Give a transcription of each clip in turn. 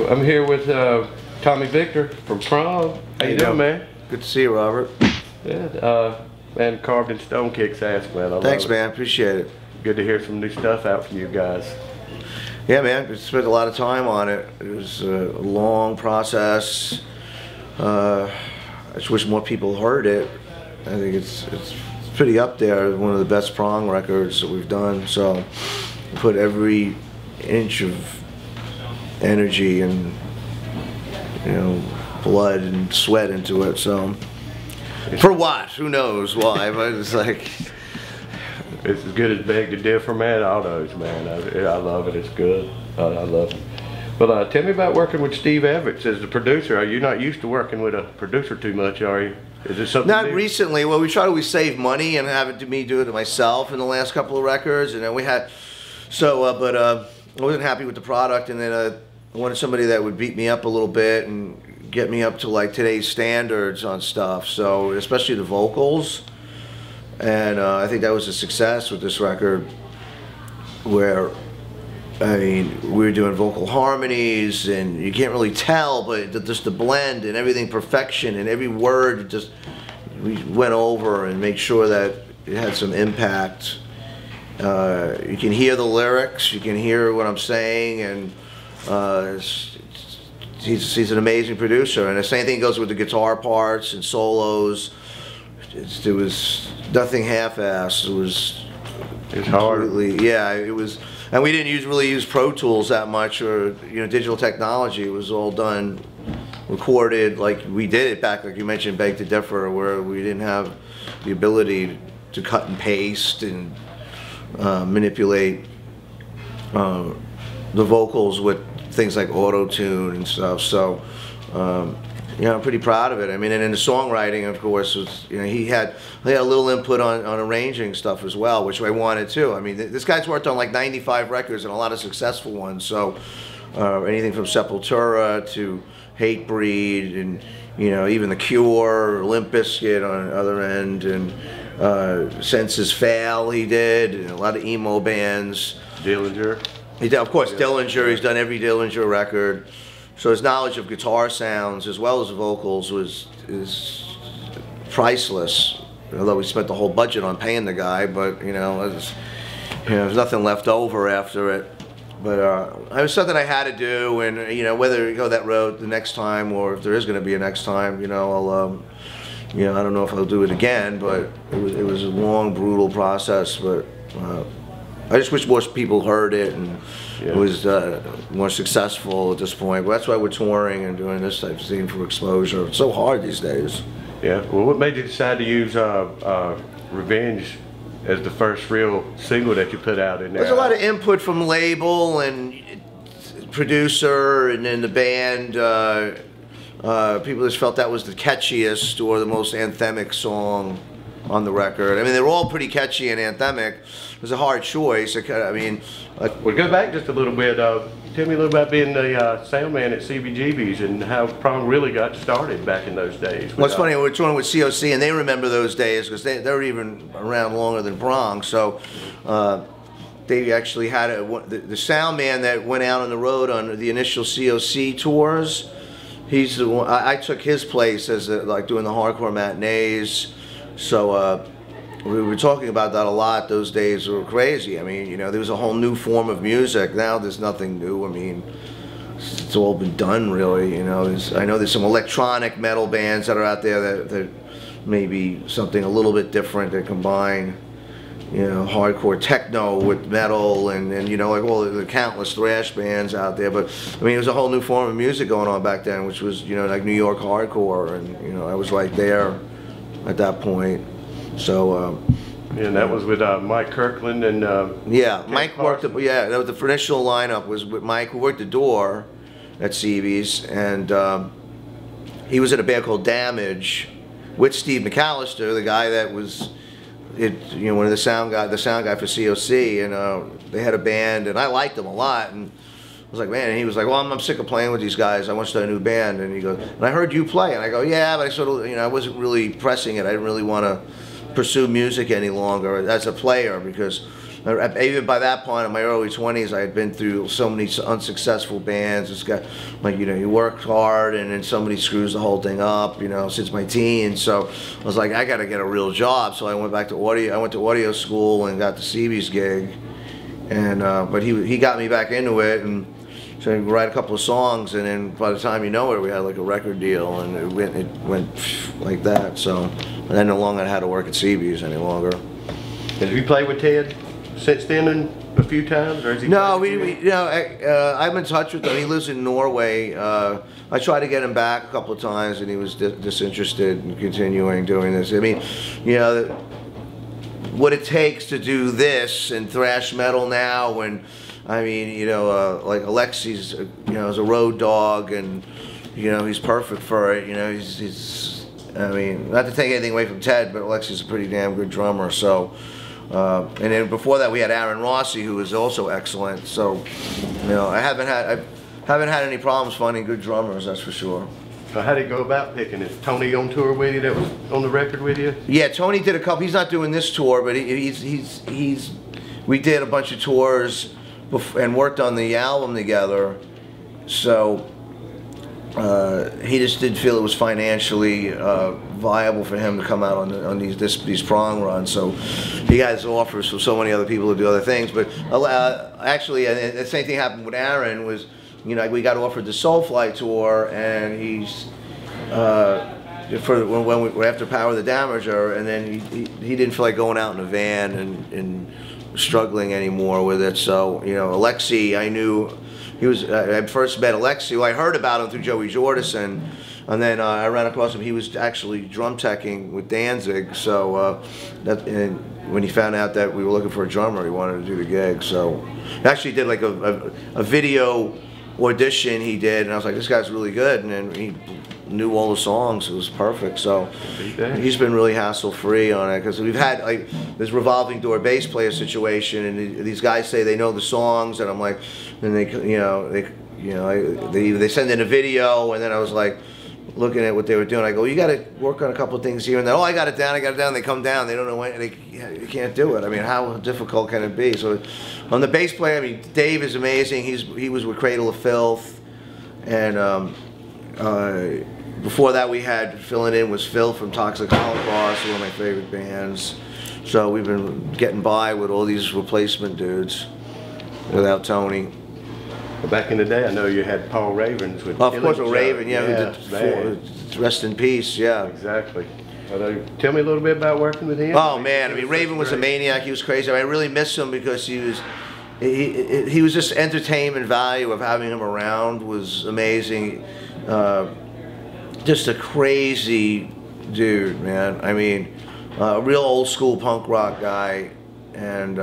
Well, I'm here with Tommy Victor from Prong. How you doing, man? Good to see you, Robert. Yeah, man, carved in stone kicks ass, man. Thanks, man. Appreciate it. Good to hear some new stuff out from you guys. Yeah, man. We spent a lot of time on it. It was a long process. I just wish more people heard it. I think it's pretty up there. One of the best Prong records that we've done. So we put every inch of energy and blood and sweat into it. So for what? Who knows why? But it's like it's as good as Beg to Differ, man. All those, man. I love it. It's good. I love it. But tell me about working with Steve Evans as the producer. Are you not used to working with a producer too much, are you? Is this something Not new? recently. Well, we try to save money and have me do it myself in the last couple of records, and then we had but I wasn't happy with the product, and then I wanted somebody that would beat me up a little bit and get me up to like today's standards on stuff. So especially the vocals, and I think that was a success with this record, where I mean, we were doing vocal harmonies, and you can't really tell, but just the blend and everything, perfection, and every word just we went over and make sure that it had some impact. You can hear the lyrics, you can hear what I'm saying, and he's an amazing producer. And the same thing goes with the guitar parts and solos. There was nothing half-assed. It was hard. Yeah, it was. And we didn't really use Pro Tools that much, or digital technology. It was all done, recorded like we did it back, like you mentioned, Beg to Differ, where we didn't have the ability to cut and paste and manipulate the vocals with things like auto-tune and stuff. So I'm pretty proud of it. I mean, and in the songwriting, of course, was, he had a little input on arranging stuff as well, which I wanted too. I mean, this guy's worked on like 95 records and a lot of successful ones. So anything from Sepultura to Hatebreed, and even The Cure, Limp Bizkit on the other end, and Senses Fail he did, and a lot of emo bands. Dillinger. He did, of course, Dillinger. He's done every Dillinger record. So his knowledge of guitar sounds as well as vocals is priceless. Although we spent the whole budget on paying the guy, but there's nothing left over after it. But it was something I had to do, and whether we go that road the next time, or if there is going to be a next time, I'll I don't know if I'll do it again. But it was a long, brutal process. But I just wish more people heard it, and it was more successful at this point. But that's why we're touring and doing this type of thing for exposure. It's so hard these days. Yeah. Well, what made you decide to use Revenge as the first real single that you put out in there? There's a lot of input from label and producer, and then the band. People just felt that was the catchiest or the most anthemic song on the record. I mean, they were all pretty catchy and anthemic. It was a hard choice. I mean, well, go back just a little bit. Tell me a little about being the sound man at CBGBs and how Prong really got started back in those days. Well, it's funny, we're touring with COC, and they remember those days because they were even around longer than Prong. So they actually had the sound man that went out on the road on the initial COC tours. He's the one. I took his place as like doing the hardcore matinees. So we were talking about that a lot. Those days were crazy. I mean, there was a whole new form of music. Now there's nothing new. I mean, it's all been done, really. I know there's some electronic metal bands that are out there that maybe something a little bit different that combine, hardcore techno with metal, and like all the countless thrash bands out there. But I mean, it was a whole new form of music going on back then, which was like New York hardcore, and I was right there at that point. So and that was with Mike Kirkland and yeah, Mike worked. That was the initial lineup was with Mike, who worked the door at CB's, and he was in a band called Damage with Steve McAllister, the guy that was one of the sound guy for COC, and they had a band, and I liked them a lot, and I was like, man, and he was like, well, I'm sick of playing with these guys. I want to start a new band. And he goes, and I heard you play. And I go, yeah, but I sort of, I wasn't really pressing it. I didn't really want to pursue music any longer as a player, because even by that point in my early 20s, I had been through so many unsuccessful bands. It's got, like, you know, you work hard and then somebody screws the whole thing up, you know, since my teens. So I was like, I got to get a real job. So I went back to audio. I went to audio school and got the CB's gig. And but he got me back into it, and so I write a couple of songs, and then by the time you know it, we had like a record deal, and it went like that. So I no longer had to work at CB's any longer. Have you played with Ted since then a few times, or is he? No, I'm in touch with him. He lives in Norway. I tried to get him back a couple of times, and he was disinterested in continuing doing this. I mean, you know, what it takes to do this and thrash metal now, and I mean, you know, like Alexi's, you know, is a road dog, and you know, he's perfect for it. You know, he's I mean, not to take anything away from Ted, but Alexi's a pretty damn good drummer. So, and then before that, we had Aaron Rossi, who was also excellent. So, you know, I haven't had any problems finding good drummers, that's for sure. So how did you go about picking it? Tony on tour with you, that was on the record with you? Yeah, Tony did a couple. He's not doing this tour, but we did a bunch of tours and worked on the album together. So he just didn't feel it was financially viable for him to come out on these prong runs. So he has offers from so many other people to do other things. But actually, the same thing happened with Aaron. Was, you know, we got offered the Soulfly tour, and he's after Power the Damager, and then he didn't feel like going out in a van and struggling anymore with it. So, you know, Alexi, I knew he was. I first met Alexi. Well, I heard about him through Joey Jordison, and then I ran across him. He was actually drum teching with Danzig. So and when he found out that we were looking for a drummer, he wanted to do the gig. So he actually did like a video audition he did, and I was like, this guy's really good, and then he knew all the songs. It was perfect. So he's been really hassle-free on it, because we've had like this revolving door bass player situation, and these guys say they know the songs, and I'm like, and they send in a video, and then I was like looking at what they were doing. I go, you got to work on a couple of things here and then. Oh, I got it down. They come down. They don't know when. They can't do it. I mean, how difficult can it be? So on the bass player, I mean, Dave is amazing. He was with Cradle of Filth, and before that we had filling in was Phil from Toxic Holocaust, one of my favorite bands. So we've been getting by with all these replacement dudes without Tony. Back in the day, I know you had Paul Ravens with. Of course, Raven, yeah, who did rest in peace, yeah. Exactly. Tell me a little bit about working with him. Oh man, I mean, Raven was a maniac. He was crazy. I mean, I really miss him because he was just entertainment value of having him around was amazing. Just a crazy dude, man. I mean, a real old school punk rock guy, and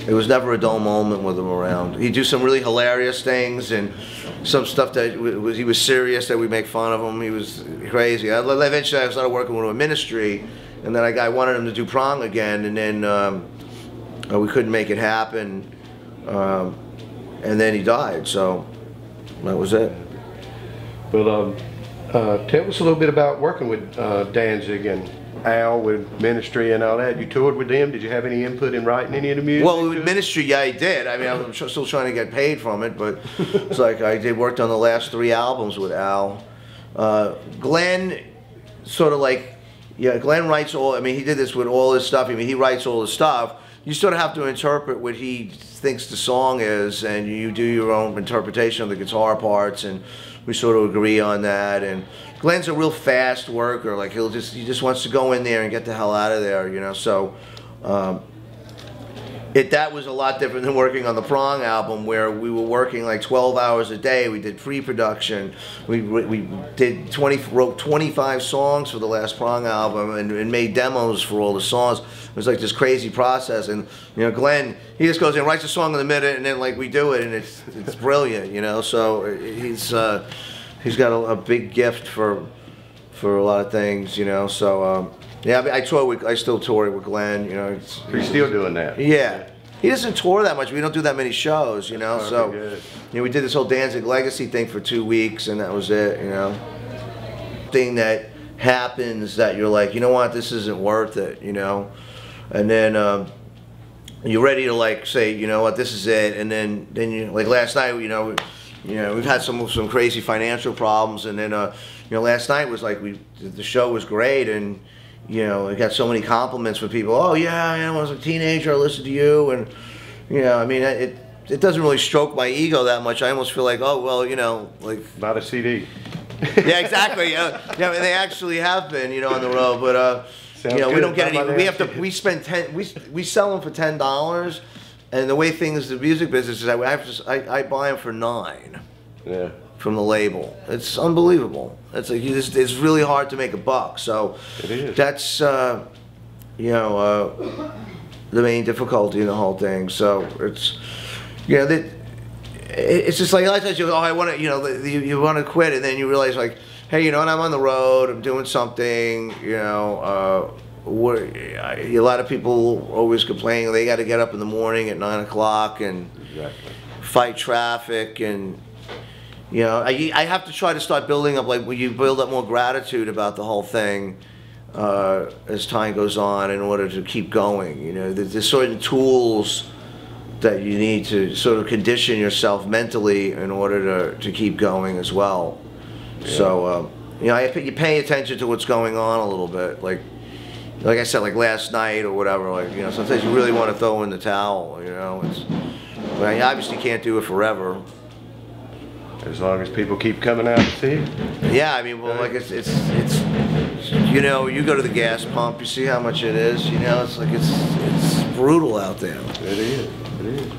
it was never a dull moment with him around. He'd do some really hilarious things and some stuff that he was serious that we make fun of him. He was crazy. Eventually I started working with him in Ministry, and then I wanted him to do Prong again, and then we couldn't make it happen, and then he died, so that was it. Well, tell us a little bit about working with Danzig and Al with Ministry and all that. You toured with them. Did you have any input in writing any of the music? Well, with Ministry, yeah, I did. I mean, I'm still trying to get paid from it, but it's like I worked on the last 3 albums with Al. Glenn, sort of like, yeah, Glenn writes all. I mean, he did this with all his stuff. I mean, he writes all his stuff. You sort of have to interpret what he thinks the song is, and you do your own interpretation of the guitar parts, and we sort of agree on that. And Glenn's a real fast worker. Like he just wants to go in there and get the hell out of there, you know. So that was a lot different than working on the Prong album, where we were working like 12 hours a day. We did pre-production. We wrote 25 songs for the last Prong album, and made demos for all the songs. It was like this crazy process. And you know, Glenn, he just goes in, writes a song in a minute, and then like we do it, and it's brilliant, you know. So he's got a big gift for a lot of things, you know. So yeah, I still tour with Glenn, you know. You're still doing that? Yeah. He doesn't tour that much. We don't do that many shows, you know. So, good. You know, we did this whole Danzig Legacy thing for 2 weeks, and that was it, you know. Thing that happens that you're like, you know what, this isn't worth it, you know. And then you're ready to like say, you know what, this is it, and then you like last night, we've had some crazy financial problems, and then last night was like the show was great, and we got so many compliments from people. Oh yeah, when I was a teenager, I listened to you, and I mean it doesn't really stroke my ego that much. I almost feel like, oh well, like not a CD. Yeah, exactly. Yeah, they actually have been, on the road, but we don't get any. We sell them for $10, and the way things the music business is, I buy them for $9. Yeah. From the label, it's unbelievable. It's like it's really hard to make a buck. So it is. That's the main difficulty in the whole thing. So it's it's just like a lot of times I want to, you want to quit, and then you realize like, hey, I'm on the road, I'm doing something, a lot of people always complain they got to get up in the morning at 9 o'clock and fight traffic, and I have to try to start building up, like when you build up more gratitude about the whole thing as time goes on in order to keep going. There's certain tools that you need to sort of condition yourself mentally in order to keep going as well. Yeah. So, you pay attention to what's going on a little bit. Like I said, like last night or whatever, like, sometimes you really want to throw in the towel, but you obviously can't do it forever. As long as people keep coming out to see it. Yeah, I mean, well, like it's you go to the gas pump, you see how much it is, it's like it's brutal out there. It is. It is.